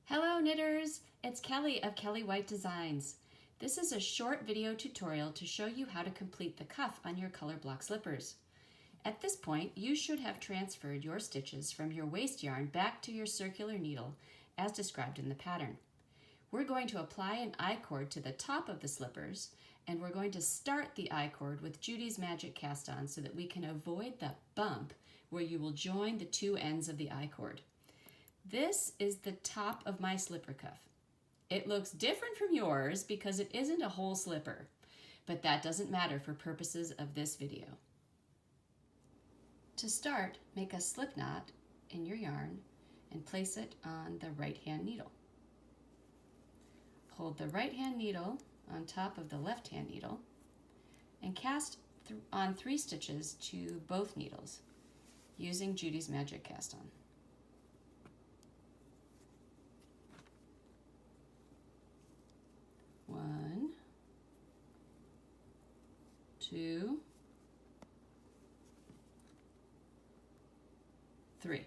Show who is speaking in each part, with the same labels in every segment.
Speaker 1: Hello knitters, it's Kelly of Kelly White Designs. This is a short video tutorial to show you how to complete the cuff on your Colorblock slippers. At this point, you should have transferred your stitches from your waste yarn back to your circular needle as described in the pattern. We're going to apply an I-cord to the top of the slippers, and we're going to start the I-cord with Judy's Magic Cast-On so that we can avoid the bump where you will join the two ends of the I-cord. This is the top of my slipper cuff. It looks different from yours because it isn't a whole slipper, but that doesn't matter for purposes of this video. To start, make a slip knot in your yarn and place it on the right hand needle. Hold the right hand needle on top of the left hand needle and cast on 3 stitches to both needles using Judy's Magic Cast-On. 1, 2, 3.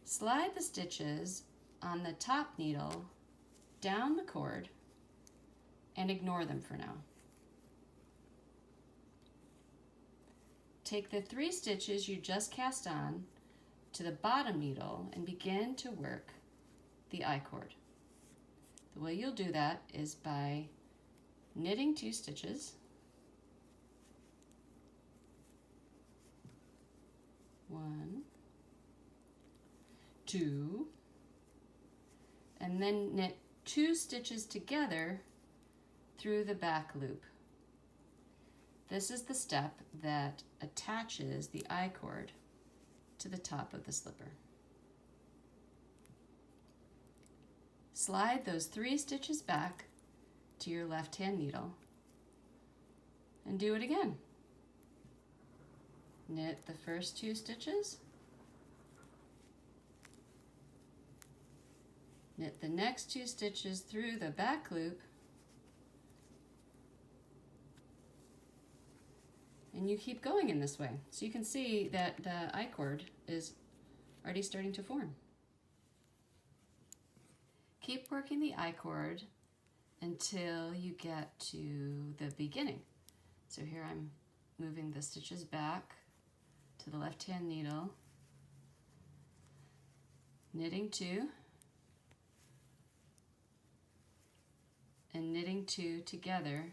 Speaker 1: Slide the stitches on the top needle down the cord and ignore them for now. Take the 3 stitches you just cast on to the bottom needle and begin to work the I-cord. The way you'll do that is by knitting 2 stitches, 1, 2, and then knit 2 stitches together through the back loop. This is the step that attaches the I-cord to the top of the slipper. Slide those 3 stitches back to your left hand needle and do it again. Knit the first 2 stitches, knit the next 2 stitches through the back loop, and you keep going in this way. So you can see that the I-cord is already starting to form. Keep working the I-cord until you get to the beginning. So here I'm moving the stitches back to the left hand needle, knitting 2, and knitting 2 together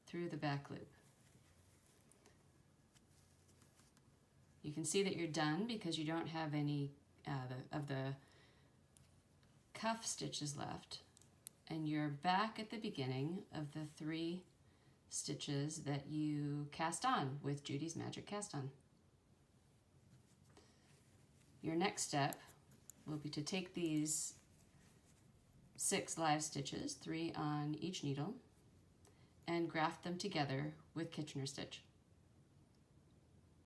Speaker 1: through the back loop. You can see that you're done because you don't have any of the cuff stitches left, and you're back at the beginning of the 3 stitches that you cast on with Judy's Magic Cast-On. Your next step will be to take these 6 live stitches, 3 on each needle, and graft them together with Kitchener stitch.